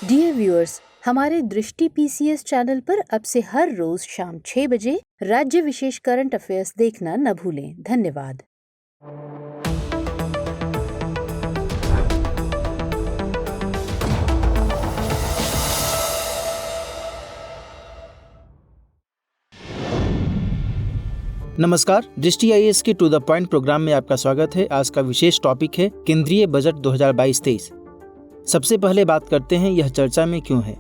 Dear viewers, हमारे दृष्टि PCS channel पर अब से हर रोज शाम 6 बजे राज्य विशेष करंट अफेयर्स देखना न भूलें। धन्यवाद। नमस्कार, दृष्टि आईएएस के टू द पॉइंट प्रोग्राम में आपका स्वागत है। आज का विशेष टॉपिक है केंद्रीय बजट 2022-23। सबसे पहले बात करते हैं यह चर्चा में क्यों है।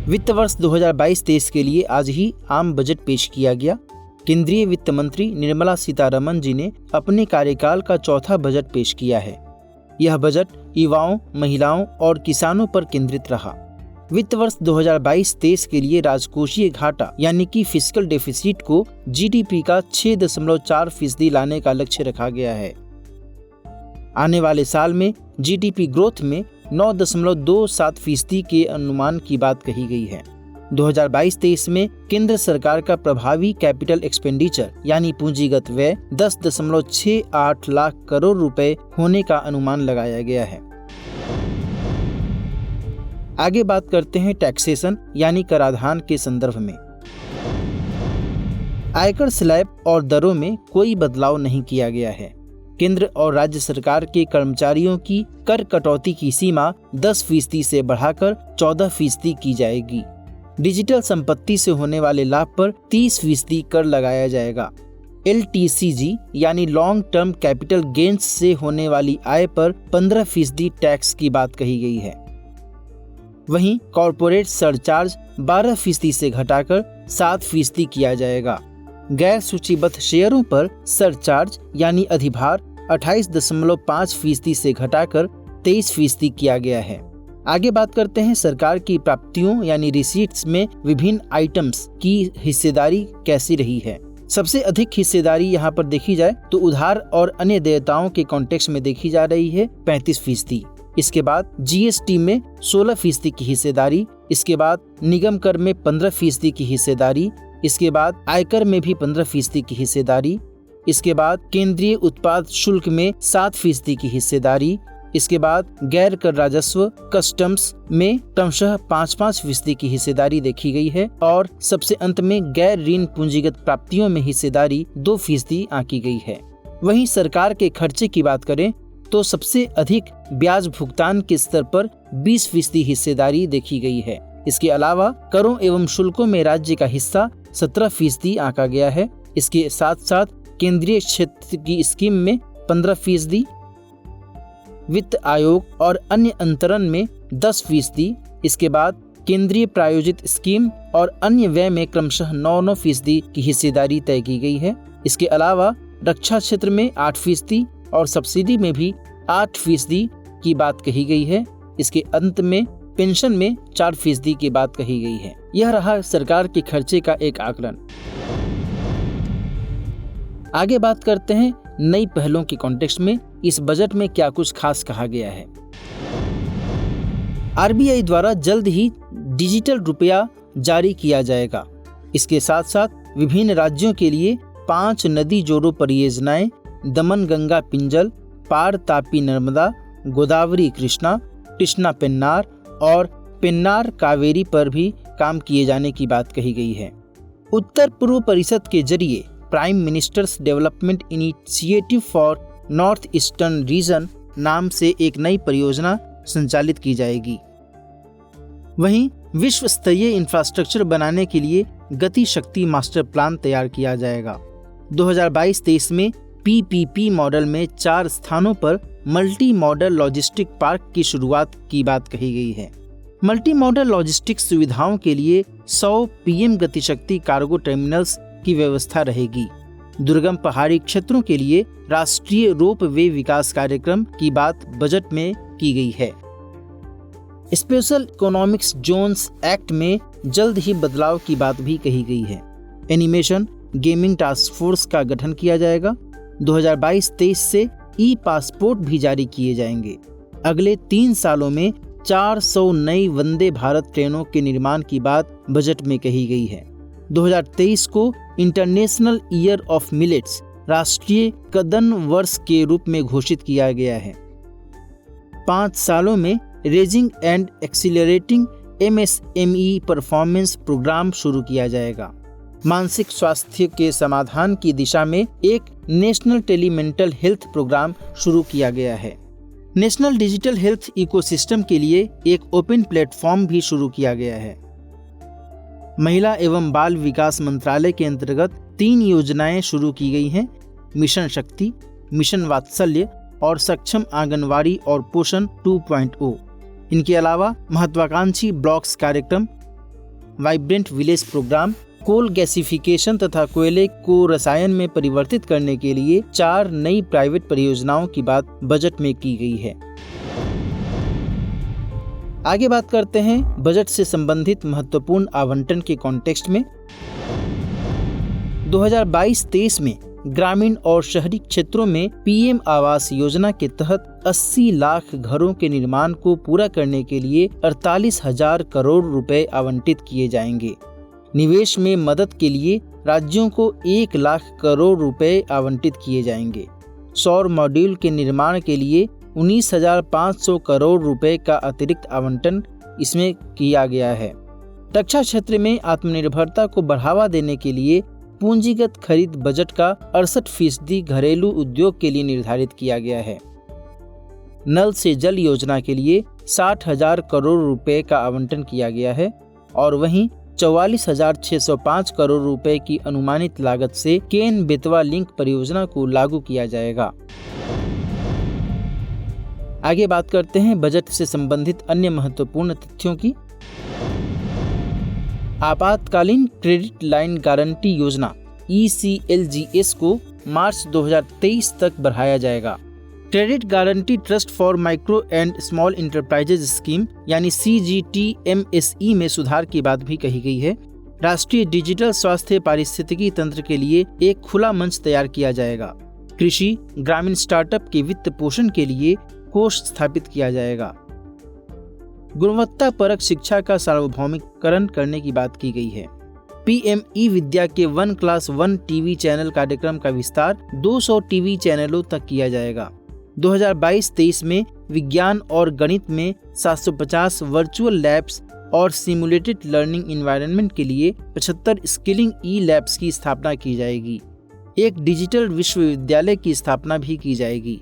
वित्त वर्ष 2022-23 के लिए आज ही आम बजट पेश किया गया। केंद्रीय वित्त मंत्री निर्मला सीतारमण जी ने अपने कार्यकाल का चौथा बजट पेश किया है। यह बजट युवाओं, महिलाओं और किसानों पर केंद्रित रहा। वित्त वर्ष 2022-23 के लिए राजकोषीय घाटा यानी कि फिस्कल डेफिसिट को जीडीपी का 6.4% लाने का लक्ष्य रखा गया है। आने वाले साल में जीडीपी ग्रोथ में 9.27% के अनुमान की बात कही गई है। 2022-23 में केंद्र सरकार का प्रभावी कैपिटल एक्सपेंडिचर यानी पूंजीगत व्यय 10.68 लाख करोड़ रुपए होने का अनुमान लगाया गया है। आगे बात करते हैं टैक्सेशन यानी कराधान के संदर्भ में। आयकर स्लैब और दरों में कोई बदलाव नहीं किया गया है। केंद्र और राज्य सरकार के कर्मचारियों की कर कटौती की सीमा 10% से बढ़ाकर 14% की जाएगी। डिजिटल संपत्ति से होने वाले लाभ पर 30% कर लगाया जाएगा। LTCG यानी लॉन्ग टर्म कैपिटल गेन्स से होने वाली आय पर 15% टैक्स की बात कही गई है। वहीं कॉरपोरेट सरचार्ज 12% से घटाकर 7% किया जाएगा। गैर सूचीबद्ध शेयरों पर सरचार्ज यानी अधिभार 28.5% से घटाकर 23% किया गया है। आगे बात करते हैं सरकार की प्राप्तियों यानी रिसीट्स में विभिन्न आइटम्स की हिस्सेदारी कैसी रही है। सबसे अधिक हिस्सेदारी यहाँ पर देखी जाए तो उधार और अन्य देयताओं के कॉन्टेक्स्ट में देखी जा रही है 35%। इसके बाद जीएसटी में 16% की हिस्सेदारी, इसके बाद निगम कर में 15% की हिस्सेदारी, इसके बाद आयकर में भी 15% की हिस्सेदारी, इसके बाद केंद्रीय उत्पाद शुल्क में 7% की हिस्सेदारी, इसके बाद गैर कर राजस्व कस्टम्स में क्रमशः 5-5% की हिस्सेदारी देखी गई है और सबसे अंत में गैर ऋण पूंजीगत प्राप्तियों में हिस्सेदारी 2% आंकी गई है। वहीं सरकार के खर्चे की बात करें तो सबसे अधिक ब्याज भुगतान के स्तर पर 20% हिस्सेदारी देखी गई है। इसके अलावा करों एवं शुल्कों में राज्य का हिस्सा 17% आंका गया है। इसके साथ साथ केंद्रीय क्षेत्र की स्कीम में 15%, वित्त आयोग और अन्य अंतरण में 10%, इसके बाद केंद्रीय प्रायोजित स्कीम और अन्य व्यय में क्रमशः 9% की हिस्सेदारी तय की गई है। इसके अलावा रक्षा क्षेत्र में 8% और सब्सिडी में भी 8% की बात कही गई है। इसके अंत में पेंशन में 4% की बात कही गई है। यह रहा सरकार के खर्चे का एक आकलन। आगे बात करते हैं नई पहलों के कॉन्टेक्स्ट में इस बजट में क्या कुछ खास कहा गया है। आरबीआई द्वारा जल्द ही डिजिटल रुपया जारी किया जाएगा। इसके साथ साथ विभिन्न राज्यों के लिए 5 नदी जोड़ों परियोजनाएं दमन गंगा पिंजल, पार तापी नर्मदा, गोदावरी कृष्णा, कृष्णा पेन्नार और पेन्नार कावेरी पर भी काम किए जाने की बात कही गई है। उत्तर पूर्व परिषद के जरिए prime ministers development initiative for north eastern region नाम से एक नई परियोजना संचालित की जाएगी। वहीं विश्व स्तरीय इंफ्रास्ट्रक्चर बनाने के लिए गति शक्ति मास्टर प्लान तैयार किया जाएगा। 2022-23 में PPP मॉडल में 4 स्थानों पर मल्टी मॉडल लॉजिस्टिक पार्क की शुरुआत की बात कही गई है। मल्टी मॉडल लॉजिस्टिक सुविधाओं के लिए 100 PM गतिशक्ति कार्गो टर्मिनल्स की व्यवस्था रहेगी। दुर्गम पहाड़ी क्षेत्रों के लिए राष्ट्रीय रोप वे विकास कार्यक्रम की बात बजट में की गई है। स्पेशल इकोनॉमिक्स जोन्स एक्ट में जल्द ही बदलाव की बात भी कही गई है। एनिमेशन गेमिंग टास्क फोर्स का गठन किया जाएगा। 2022-23 से ई पासपोर्ट भी जारी किए जाएंगे। अगले 3 सालों में 400 नई वंदे भारत ट्रेनों के निर्माण की बात बजट में कही गई है। 2023 को इंटरनेशनल ईयर ऑफ मिलेट्स राष्ट्रीय कदन वर्ष के रूप में घोषित किया गया है। 5 सालों में raising and accelerating MSME performance programme शुरू किया जाएगा। मानसिक स्वास्थ्य के समाधान की दिशा में एक नेशनल टेलीमेंटल हेल्थ प्रोग्राम शुरू किया गया है। नेशनल डिजिटल हेल्थ इकोसिस्टम के लिए एक ओपन प्लेटफॉर्म भी शुरू किया गया है। महिला एवं बाल विकास मंत्रालय के अंतर्गत 3 योजनाएं शुरू की गई हैं: मिशन शक्ति, मिशन वात्सल्य और सक्षम आंगनवाड़ी और पोषण 2.0। इनके अलावा महत्वाकांक्षी ब्लॉक्स कार्यक्रम, vibrant village programme, coal gasification तथा कोयले को रसायन में परिवर्तित करने के लिए 4 नई प्राइवेट परियोजनाओं की बात बजट में की गई है। आगे बात करते हैं बजट से संबंधित महत्वपूर्ण आवंटन के कॉन्टेक्स्ट में। 2022-23 में ग्रामीण और शहरी क्षेत्रों में PM आवास योजना के तहत 80 लाख घरों के निर्माण को पूरा करने के लिए 48,000 करोड़ रुपए आवंटित किए जाएंगे। निवेश में मदद के लिए राज्यों को 1 लाख करोड़ रुपए आवंटित किए जाएंगे। सौर मॉड्यूल के निर्माण के लिए 19,500 करोड़ रुपए का अतिरिक्त आवंटन इसमें किया गया है। रक्षा क्षेत्र में आत्मनिर्भरता को बढ़ावा देने के लिए पूंजीगत खरीद बजट का 68% घरेलू उद्योग के लिए निर्धारित किया गया है। नल से जल योजना के लिए 60,000 करोड़ रुपए का आवंटन किया गया है और वहीं 44,605 करोड़ रुपए की अनुमानित लागत से केन बेतवा लिंक परियोजना को लागू किया जाएगा। आगे बात करते हैं बजट से संबंधित अन्य महत्वपूर्ण तथ्यों की। आपातकालीन क्रेडिट लाइन गारंटी योजना ECLGS को मार्च 2023 तक बढ़ाया जाएगा। Credit guarantee trust for micro and small enterprises scheme यानी CGTMSE में सुधार की बात भी कही गई है। राष्ट्रीय डिजिटल स्वास्थ्य पारिस्थितिकी तंत्र के लिए एक खुला मंच तैयार किया जाएगा। कृषि ग्रामीण स्टार्टअप के वित्त पोषण के लिए कोष स्थापित किया जाएगा। गुणवत्ता परक शिक्षा का सार्वभौमिकरण करने की बात की गई है। PME विद्या के 1 क्लास 1 टीवी चैनल कार्यक्रम का विस्तार 200 टीवी चैनलों तक किया जाएगा। 2022-23 में विज्ञान और गणित में 750 वर्चुअल लैब्स और सिमुलेटेड लर्निंग एनवायरनमेंट के लिए 75 स्किलिंग लैब्स की स्थापना की जाएगी। एक डिजिटल विश्वविद्यालय की स्थापना भी की जाएगी।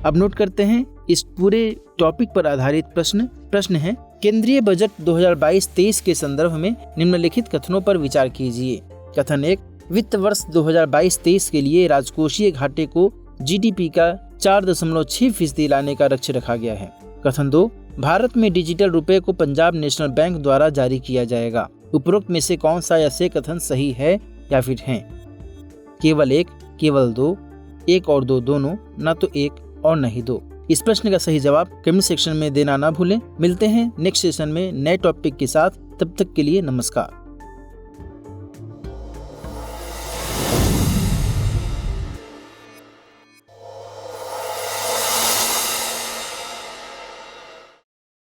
अब नोट करते हैं इस पूरे टॉपिक पर आधारित प्रश्न है, केंद्रीय बजट 2022-23 के संदर्भ में निम्नलिखित कथनों पर विचार कीजिए। कथन 1, वित्त वर्ष 2022-23 के लिए राजकोषीय घाटे को GDP का 4.6% लाने का लक्ष्य रखा गया है। कथन 2, भारत में डिजिटल रुपए को पंजाब नेशनल बैंक द्वारा जारी किया जाएगा। उपरोक्त में से कौन सा या से कथन सही है या फिर हैं? केवल 1, केवल 2, 1 और 2 दोनों, न तो 1 और न ही 2। इस प्रश्न का सही जवाब कमेंट सेक्शन में देना ना भूलें। मिलते हैं नेक्स्ट सेशन में नए टॉपिक के साथ। तब तक के लिए नमस्कार।